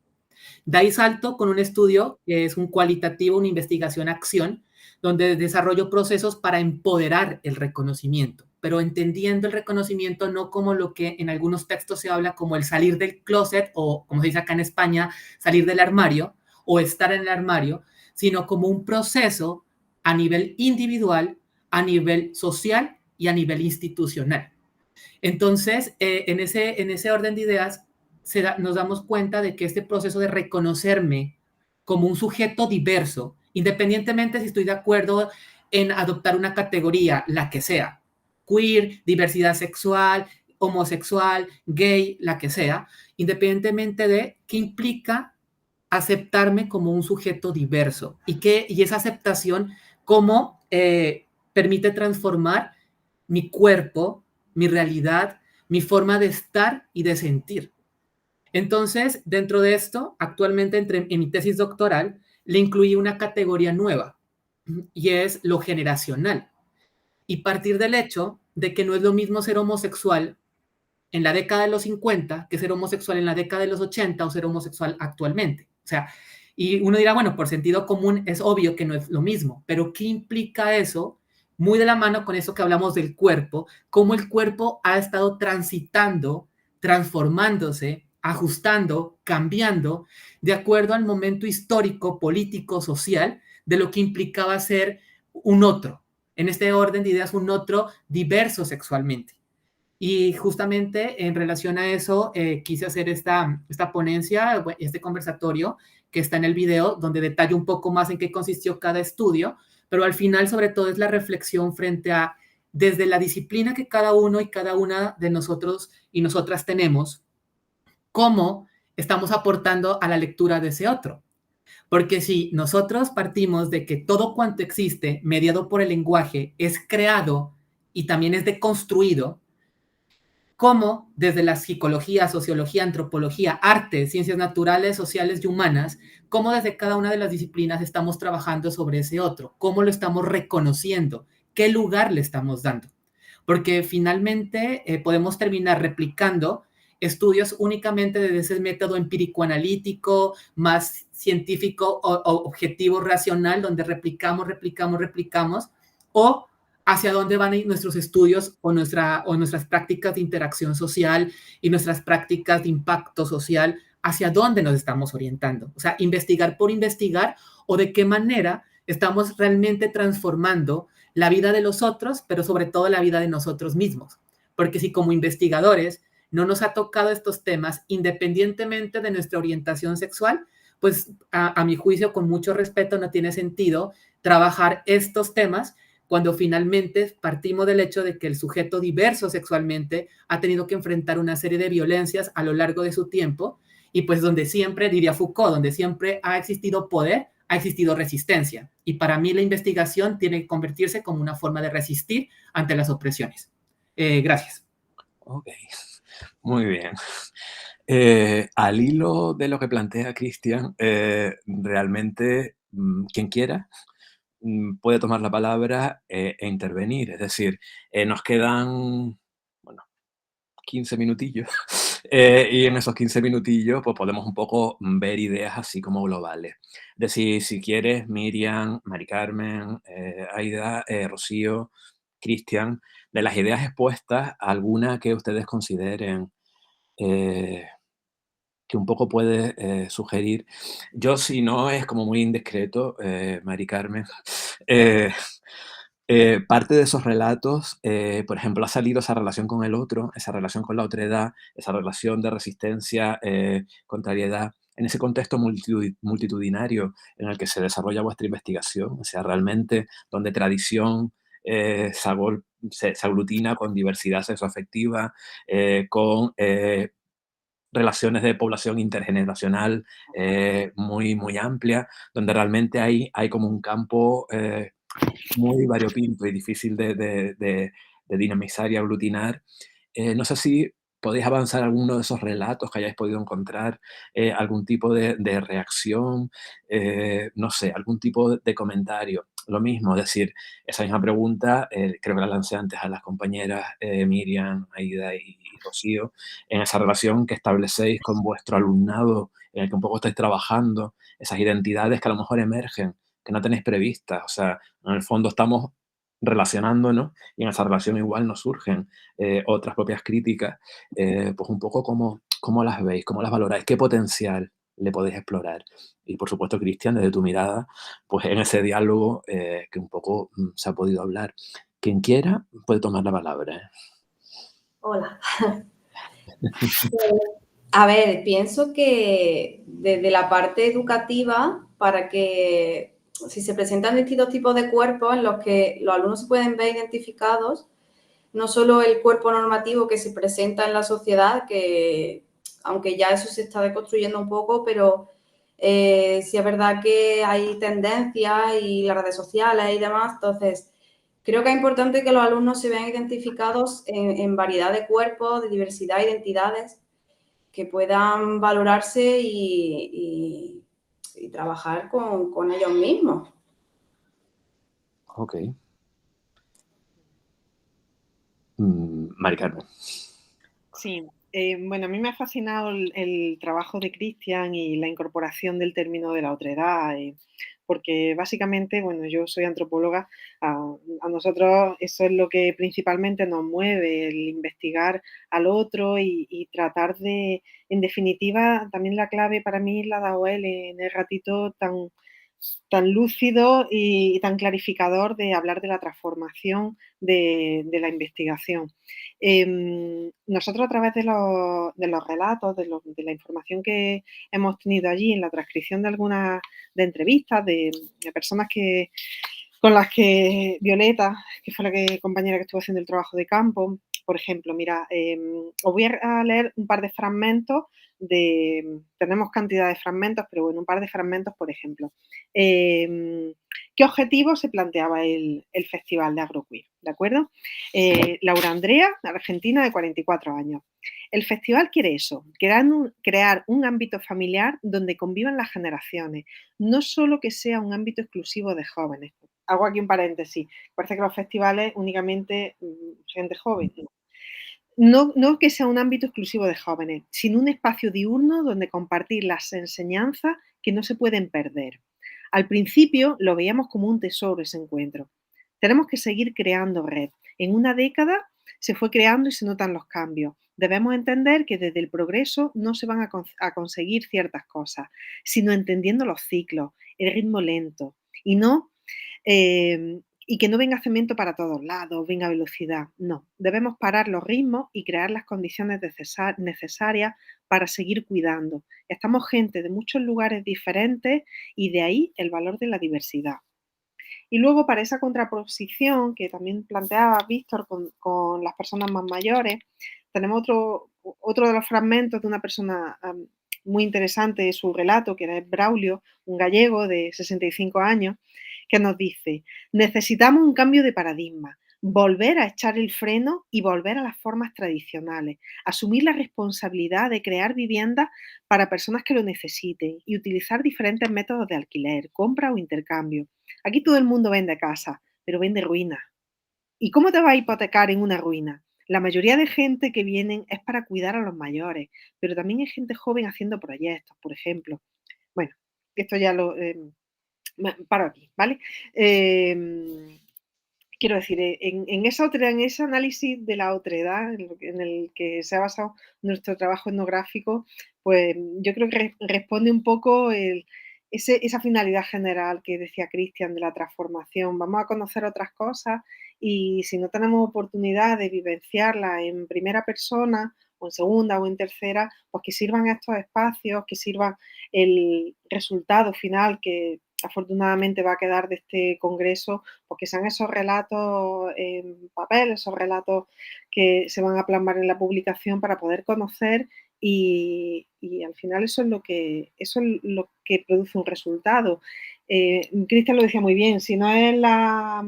De ahí salto con un estudio que es un cualitativo, una investigación-acción, donde desarrollo procesos para empoderar el reconocimiento, pero entendiendo el reconocimiento no como lo que en algunos textos se habla como el salir del closet o, como se dice acá en España, salir del armario o estar en el armario, sino como un proceso a nivel individual, a nivel social y a nivel institucional. Entonces, en ese orden de ideas, nos damos cuenta de que este proceso de reconocerme como un sujeto diverso, independientemente si estoy de acuerdo en adoptar una categoría, la que sea, queer, diversidad sexual, homosexual, gay, la que sea, independientemente de qué implica aceptarme como un sujeto diverso y esa aceptación cómo permite transformar mi cuerpo, mi realidad, mi forma de estar y de sentir. Entonces, dentro de esto, actualmente en mi tesis doctoral, le incluí una categoría nueva y es lo generacional. Y partir del hecho de que no es lo mismo ser homosexual en la década de los 50 que ser homosexual en la década de los 80 o ser homosexual actualmente. O sea, y uno dirá, bueno, por sentido común es obvio que no es lo mismo, pero ¿qué implica eso? Muy de la mano con eso que hablamos del cuerpo, cómo el cuerpo ha estado transitando, transformándose, ajustando, cambiando, de acuerdo al momento histórico, político, social, de lo que implicaba ser un otro. En este orden de ideas, un otro diverso sexualmente. Y justamente en relación a eso, quise hacer esta ponencia, este conversatorio que está en el video, donde detallo un poco más en qué consistió cada estudio, pero al final sobre todo es la reflexión frente a, desde la disciplina que cada uno y cada una de nosotros y nosotras tenemos, cómo estamos aportando a la lectura de ese otro. Porque si nosotros partimos de que todo cuanto existe, mediado por el lenguaje, es creado y también es deconstruido, cómo desde la psicología, sociología, antropología, arte, ciencias naturales, sociales y humanas, cómo desde cada una de las disciplinas estamos trabajando sobre ese otro, cómo lo estamos reconociendo, qué lugar le estamos dando. Porque finalmente podemos terminar replicando estudios únicamente desde ese método empírico-analítico, más científico o objetivo racional, donde replicamos, o hacia dónde van a ir nuestros estudios o nuestras prácticas de interacción social y nuestras prácticas de impacto social, hacia dónde nos estamos orientando. O sea, investigar por investigar o de qué manera estamos realmente transformando la vida de los otros, pero sobre todo la vida de nosotros mismos. Porque si como investigadores no nos ha tocado estos temas, independientemente de nuestra orientación sexual, pues a mi juicio, con mucho respeto, no tiene sentido trabajar estos temas cuando finalmente partimos del hecho de que el sujeto diverso sexualmente ha tenido que enfrentar una serie de violencias a lo largo de su tiempo y pues donde siempre, diría Foucault, donde siempre ha existido poder, ha existido resistencia. Y para mí la investigación tiene que convertirse como una forma de resistir ante las opresiones. Gracias. Ok, muy bien. Al hilo de lo que plantea Cristian, realmente quien quiera puede tomar la palabra e intervenir. Es decir, nos quedan, bueno, 15 minutillos y en esos 15 minutillos pues podemos un poco ver ideas así como globales. Es decir, si quieres, Miriam, Mari Carmen, Aida, Rocío, Cristian, de las ideas expuestas, alguna que ustedes consideren que un poco puede sugerir. Yo, si no es como muy indiscreto, Mari Carmen, parte de esos relatos, por ejemplo, ha salido esa relación con el otro, esa relación con la otredad, esa relación de resistencia, contrariedad, en ese contexto multitudinario en el que se desarrolla vuestra investigación, o sea, realmente donde tradición se aglutina con diversidad sexoafectiva, con relaciones de población intergeneracional muy, muy amplia, donde realmente hay como un campo muy variopinto y difícil de dinamizar y aglutinar. No sé si podéis avanzar alguno de esos relatos que hayáis podido encontrar, algún tipo de reacción, no sé, algún tipo de comentario. Lo mismo, es decir, esa misma pregunta creo que la lancé antes a las compañeras Miriam, Aida y Rocío, en esa relación que establecéis con vuestro alumnado, en el que un poco estáis trabajando, esas identidades que a lo mejor emergen, que no tenéis previstas. O sea, en el fondo estamos relacionándonos y en esa relación igual nos surgen otras propias críticas. Pues un poco cómo las veis, cómo las valoráis, qué potencial le podéis explorar. Y por supuesto, Cristian, desde tu mirada, pues en ese diálogo que un poco se ha podido hablar. Quien quiera puede tomar la palabra. Hola. A ver, pienso que desde la parte educativa para que si se presentan distintos tipos de cuerpos en los que los alumnos se pueden ver identificados, no solo el cuerpo normativo que se presenta en la sociedad, que aunque ya eso se está deconstruyendo un poco, pero sí es verdad que hay tendencias y las redes sociales y demás, entonces creo que es importante que los alumnos se vean identificados en variedad de cuerpos, de diversidad de identidades, que puedan valorarse y trabajar con ellos mismos. Ok. Mari Carmen. Sí, bueno, a mí me ha fascinado el trabajo de Cristian y la incorporación del término de la otredad, porque básicamente, bueno, yo soy antropóloga, a nosotros eso es lo que principalmente nos mueve, el investigar al otro y tratar de, en definitiva, también la clave para mí la ha dado él en el ratito tan lúcido y tan clarificador de hablar de la transformación de la investigación. Nosotros a través de los relatos, de la información que hemos tenido allí en la transcripción de algunas de entrevistas de personas con las que Violeta, que fue la compañera que estuvo haciendo el trabajo de campo, por ejemplo, mira, os voy a leer un par de fragmentos tenemos cantidad de fragmentos, pero bueno, un par de fragmentos, por ejemplo. ¿Qué objetivo se planteaba el Festival de Agroqueer? ¿De acuerdo? Laura Andrea, argentina de 44 años. El festival quiere eso, crear un ámbito familiar donde convivan las generaciones, no solo que sea un ámbito exclusivo de jóvenes. Hago aquí un paréntesis. Parece que los festivales únicamente gente joven. No que sea un ámbito exclusivo de jóvenes, sino un espacio diurno donde compartir las enseñanzas que no se pueden perder. Al principio lo veíamos como un tesoro ese encuentro. Tenemos que seguir creando red. En una década se fue creando y se notan los cambios. Debemos entender que desde el progreso no se van a conseguir ciertas cosas, sino entendiendo los ciclos, el ritmo lento y no y que no venga cemento para todos lados, venga velocidad. No, debemos parar los ritmos y crear las condiciones necesarias para seguir cuidando. Estamos gente de muchos lugares diferentes y de ahí el valor de la diversidad. Y luego para esa contraposición que también planteaba Víctor con las personas más mayores, tenemos otro de los fragmentos de una persona muy interesante de su relato, que era Braulio, un gallego de 65 años, que nos dice, necesitamos un cambio de paradigma, volver a echar el freno y volver a las formas tradicionales, asumir la responsabilidad de crear viviendas para personas que lo necesiten y utilizar diferentes métodos de alquiler, compra o intercambio. Aquí todo el mundo vende casa, pero vende ruinas. ¿Y cómo te vas a hipotecar en una ruina? La mayoría de gente que vienen es para cuidar a los mayores, pero también hay gente joven haciendo proyectos, por ejemplo. Bueno, esto ya lo paro aquí, ¿vale? Quiero decir, en ese análisis de la otredad, en el que se ha basado nuestro trabajo etnográfico, pues yo creo que responde un poco esa finalidad general que decía Cristian de la transformación. Vamos a conocer otras cosas y si no tenemos oportunidad de vivenciarla en primera persona o en segunda o en tercera, pues que sirvan estos espacios, que sirva el resultado final que afortunadamente va a quedar de este congreso, porque sean esos relatos en papel, esos relatos que se van a plasmar en la publicación para poder conocer y al final eso es lo que produce un resultado. Cristian lo decía muy bien, si no es la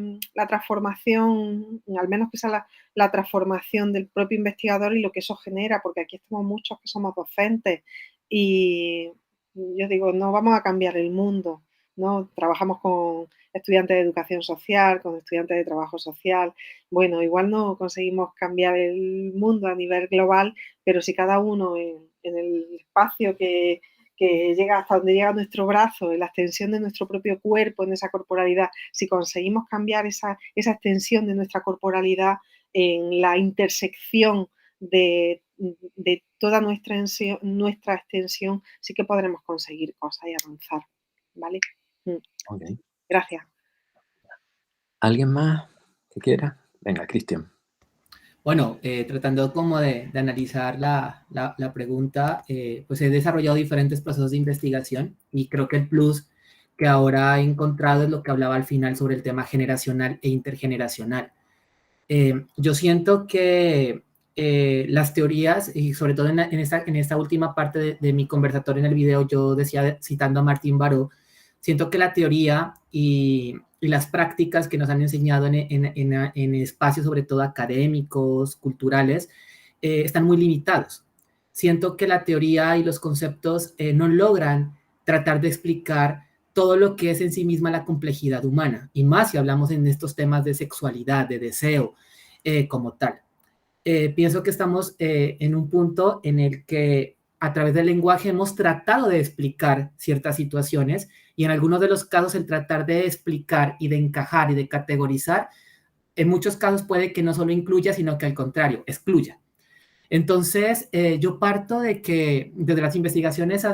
transformación, al menos que sea la transformación del propio investigador y lo que eso genera, porque aquí estamos muchos que somos docentes y yo digo, no vamos a cambiar el mundo, ¿no? Trabajamos con estudiantes de educación social, con estudiantes de trabajo social. Bueno, igual no conseguimos cambiar el mundo a nivel global, pero si cada uno en el espacio que llega hasta donde llega nuestro brazo, en la extensión de nuestro propio cuerpo, en esa corporalidad, si conseguimos cambiar esa extensión de nuestra corporalidad en la intersección de toda nuestra extensión, sí que podremos conseguir cosas y avanzar, ¿vale? Okay. Gracias. ¿Alguien más que quiera? Venga, Cristian. Bueno, tratando como de analizar la pregunta, pues he desarrollado diferentes procesos de investigación y creo que el plus que ahora he encontrado es lo que hablaba al final sobre el tema generacional e intergeneracional. Yo siento que las teorías, y sobre todo en esta última parte de mi conversatorio en el video, yo decía, citando a Martín Baró, siento que la teoría y las prácticas que nos han enseñado en espacios, sobre todo académicos, culturales, están muy limitados. Siento que la teoría y los conceptos no logran tratar de explicar todo lo que es en sí misma la complejidad humana, y más si hablamos en estos temas de sexualidad, de deseo, como tal. Pienso que estamos en un punto en el que a través del lenguaje hemos tratado de explicar ciertas situaciones, y en algunos de los casos el tratar de explicar y de encajar y de categorizar, en muchos casos puede que no solo incluya, sino que al contrario, excluya. Entonces, yo parto de que desde las investigaciones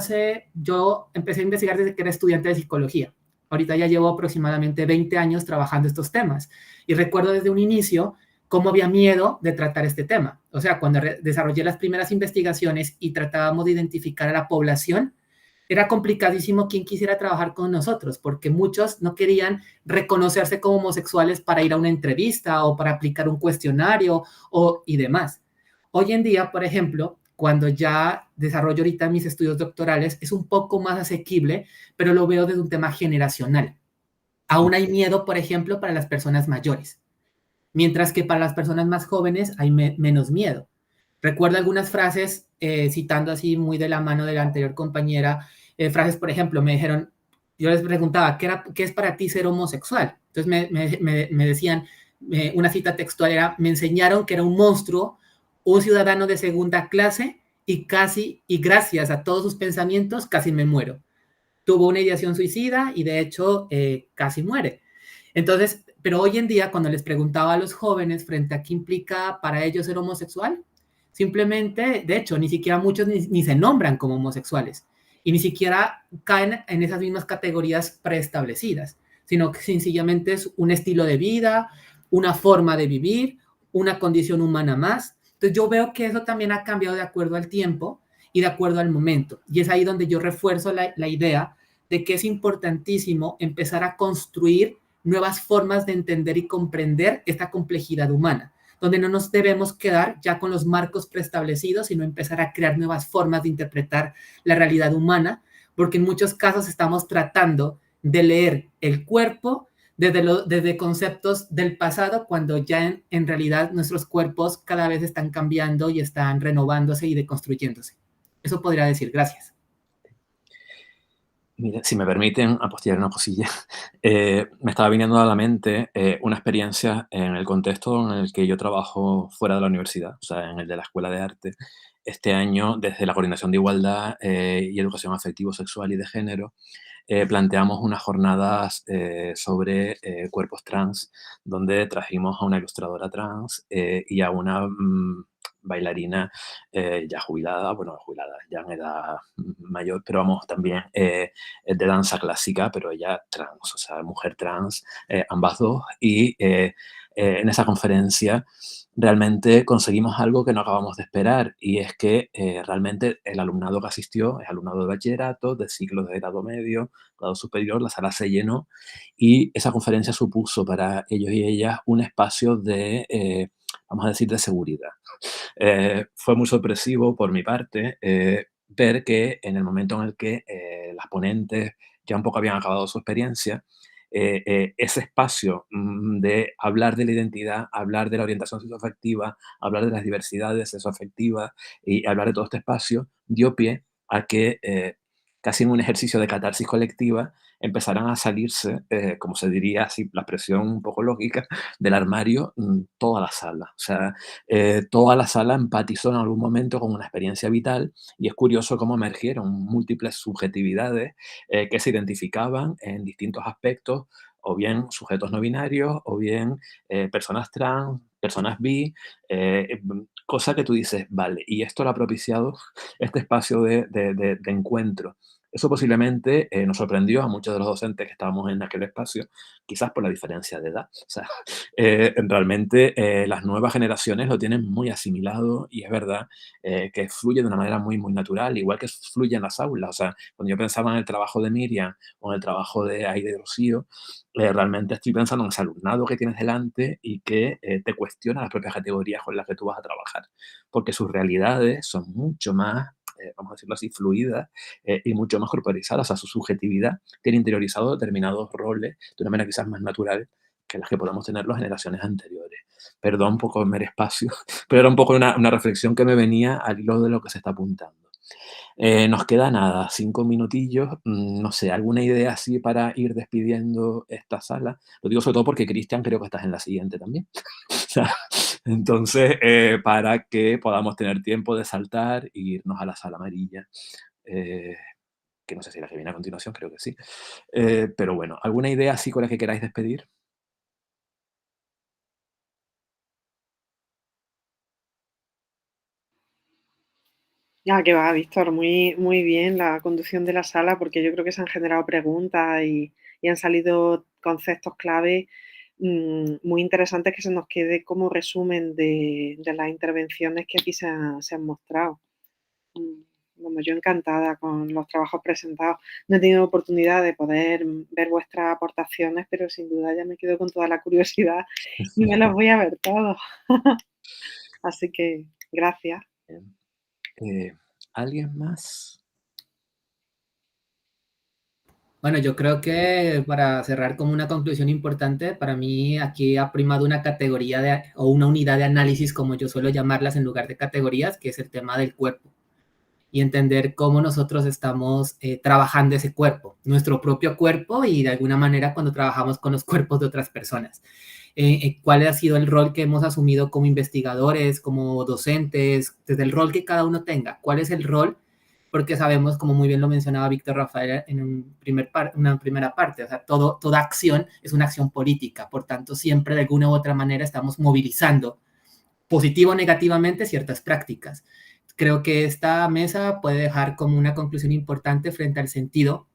yo empecé a investigar desde que era estudiante de psicología. Ahorita ya llevo aproximadamente 20 años trabajando estos temas, y recuerdo desde un inicio cómo había miedo de tratar este tema. O sea, cuando desarrollé las primeras investigaciones y tratábamos de identificar a la población, era complicadísimo quien quisiera trabajar con nosotros, porque muchos no querían reconocerse como homosexuales para ir a una entrevista o para aplicar un cuestionario y demás. Hoy en día, por ejemplo, cuando ya desarrollo ahorita mis estudios doctorales, es un poco más asequible, pero lo veo desde un tema generacional. Aún hay miedo, por ejemplo, para las personas mayores, mientras que para las personas más jóvenes hay menos miedo. Recuerdo algunas frases, citando así muy de la mano de la anterior compañera, frases, por ejemplo, me dijeron, yo les preguntaba, ¿qué es para ti ser homosexual? Entonces me decían, una cita textual era, me enseñaron que era un monstruo, un ciudadano de segunda clase, y gracias a todos sus pensamientos, casi me muero. Tuvo una ideación suicida y de hecho casi muere. Entonces, pero hoy en día, cuando les preguntaba a los jóvenes frente a qué implica para ellos ser homosexual, simplemente, de hecho, ni siquiera muchos ni se nombran como homosexuales, y ni siquiera caen en esas mismas categorías preestablecidas, sino que sencillamente es un estilo de vida, una forma de vivir, una condición humana más. Entonces yo veo que eso también ha cambiado de acuerdo al tiempo y de acuerdo al momento, y es ahí donde yo refuerzo la idea de que es importantísimo empezar a construir nuevas formas de entender y comprender esta complejidad humana, donde no nos debemos quedar ya con los marcos preestablecidos, sino empezar a crear nuevas formas de interpretar la realidad humana, porque en muchos casos estamos tratando de leer el cuerpo desde conceptos del pasado, cuando ya en realidad nuestros cuerpos cada vez están cambiando y están renovándose y deconstruyéndose. Eso podría decir. Gracias. Mira, si me permiten apostillar una cosilla, me estaba viniendo a la mente una experiencia en el contexto en el que yo trabajo fuera de la universidad, o sea, en el de la Escuela de Arte. Este año, desde la Coordinación de Igualdad y Educación Afectivo-Sexual y de Género, planteamos unas jornadas sobre cuerpos trans, donde trajimos a una ilustradora trans y a una bailarina ya jubilada, bueno, jubilada, ya en edad mayor, pero vamos, también de danza clásica, pero ella trans, o sea, mujer trans, ambas dos, y en esa conferencia realmente conseguimos algo que no acabamos de esperar, y es que realmente el alumnado que asistió es alumnado de bachillerato, de ciclos de grado medio, grado superior, la sala se llenó, y esa conferencia supuso para ellos y ellas un espacio de, vamos a decir, de seguridad. Fue muy sorpresivo por mi parte ver que en el momento en el que las ponentes ya un poco habían acabado su experiencia, ese espacio de hablar de la identidad, hablar de la orientación sexoafectiva, hablar de las diversidades sexoafectivas y hablar de todo este espacio, dio pie a que casi en un ejercicio de catarsis colectiva empezaran a salirse, como se diría así, la expresión un poco lógica, del armario toda la sala. O sea, toda la sala empatizó en algún momento con una experiencia vital, y es curioso cómo emergieron múltiples subjetividades que se identificaban en distintos aspectos, o bien sujetos no binarios, o bien personas trans, personas bi, cosa que tú dices, vale, y esto lo ha propiciado este espacio de encuentro. Eso posiblemente nos sorprendió a muchos de los docentes que estábamos en aquel espacio, quizás por la diferencia de edad. O sea, realmente las nuevas generaciones lo tienen muy asimilado y es verdad que fluye de una manera muy, muy natural, igual que fluye en las aulas. O sea, cuando yo pensaba en el trabajo de Miriam o en el trabajo de Aida y de Rocío, realmente estoy pensando en ese alumnado que tienes delante y que te cuestiona las propias categorías con las que tú vas a trabajar, porque sus realidades son mucho más, vamos a decirlo así, fluidas y mucho más corporizadas. O sea, su subjetividad tiene interiorizado determinados roles de una manera quizás más natural que las que podamos tener las generaciones anteriores. Perdón por comer espacio, pero era un poco una reflexión que me venía al hilo de lo que se está apuntando. Nos queda nada, 5 minutillos. No sé, ¿alguna idea así para ir despidiendo esta sala? Lo digo sobre todo porque, Cristian, creo que estás en la siguiente también. O sea, entonces, para que podamos tener tiempo de saltar e irnos a la sala amarilla, que no sé si la que viene a continuación, creo que sí. Pero bueno, ¿alguna idea así con la que queráis despedir? Ya que va, Víctor, muy, muy bien la conducción de la sala, porque yo creo que se han generado preguntas y han salido conceptos clave muy interesantes que se nos quede como resumen de las intervenciones que aquí se han mostrado. Bueno, yo encantada con los trabajos presentados. No he tenido oportunidad de poder ver vuestras aportaciones, pero sin duda ya me quedo con toda la curiosidad y me los voy a ver todos. Así que gracias. Bien. ¿Alguien más? Bueno, yo creo que para cerrar como una conclusión importante, para mí aquí ha primado una categoría o una unidad de análisis, como yo suelo llamarlas en lugar de categorías, que es el tema del cuerpo y entender cómo nosotros estamos trabajando ese cuerpo, nuestro propio cuerpo y de alguna manera cuando trabajamos con los cuerpos de otras personas. ¿Cuál ha sido el rol que hemos asumido como investigadores, como docentes, desde el rol que cada uno tenga? ¿Cuál es el rol? Porque sabemos, como muy bien lo mencionaba Víctor Rafael en una primera parte, o sea, toda acción es una acción política, por tanto, siempre de alguna u otra manera estamos movilizando positivo o negativamente ciertas prácticas. Creo que esta mesa puede dejar como una conclusión importante frente al sentido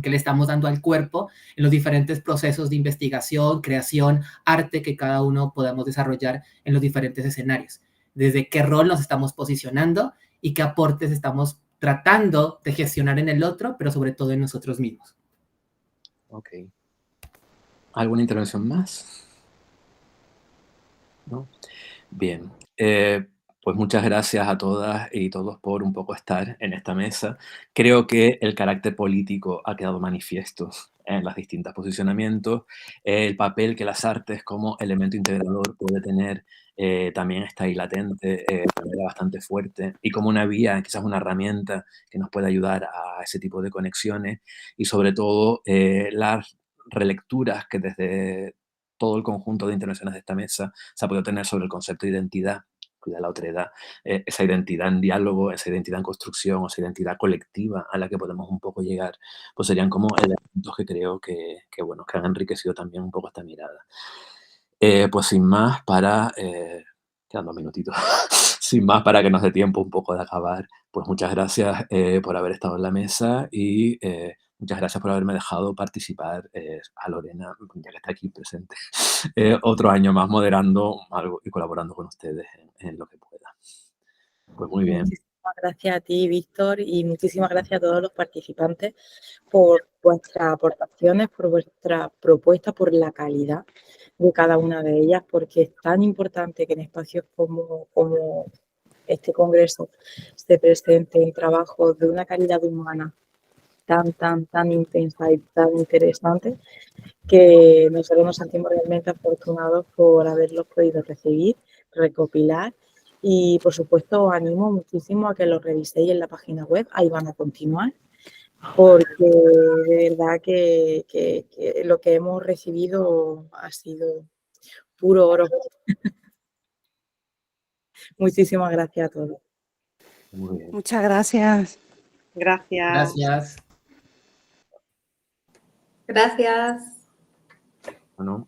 que le estamos dando al cuerpo en los diferentes procesos de investigación, creación, arte que cada uno podamos desarrollar en los diferentes escenarios. Desde qué rol nos estamos posicionando y qué aportes estamos tratando de gestionar en el otro, pero sobre todo en nosotros mismos. Ok. ¿Alguna intervención más? ¿No? Bien. Pues muchas gracias a todas y todos por un poco estar en esta mesa. Creo que el carácter político ha quedado manifiesto en los distintos posicionamientos. El papel que las artes como elemento integrador puede tener también está ahí latente de manera bastante fuerte y como una vía, quizás una herramienta que nos puede ayudar a ese tipo de conexiones y sobre todo las relecturas que desde todo el conjunto de intervenciones de esta mesa se ha podido tener sobre el concepto de identidad, cuida la otredad, esa identidad en diálogo, esa identidad en construcción, esa identidad colectiva a la que podemos un poco llegar, pues serían como elementos que creo bueno, que han enriquecido también un poco esta mirada. Pues sin más, quedan 2 minutitos, sin más para que nos dé tiempo un poco de acabar, pues muchas gracias por haber estado en la mesa y muchas gracias por haberme dejado participar a Lorena, ya que está aquí presente, otro año más moderando algo y colaborando con ustedes en lo que pueda. Pues muy bien. Muchísimas gracias a ti, Víctor, y muchísimas gracias a todos los participantes por vuestras aportaciones, por vuestras propuestas, por la calidad de cada una de ellas, porque es tan importante que en espacios como este congreso se presenten trabajos de una calidad humana tan intensa y tan interesante que nosotros nos sentimos realmente afortunados por haberlos podido recibir, recopilar y por supuesto os animo muchísimo a que los reviséis en la página web, ahí van a continuar, porque de verdad que lo que hemos recibido ha sido puro oro. Muchísimas gracias a todos. Muy bien. Muchas gracias. Gracias. Gracias. Gracias. Bueno,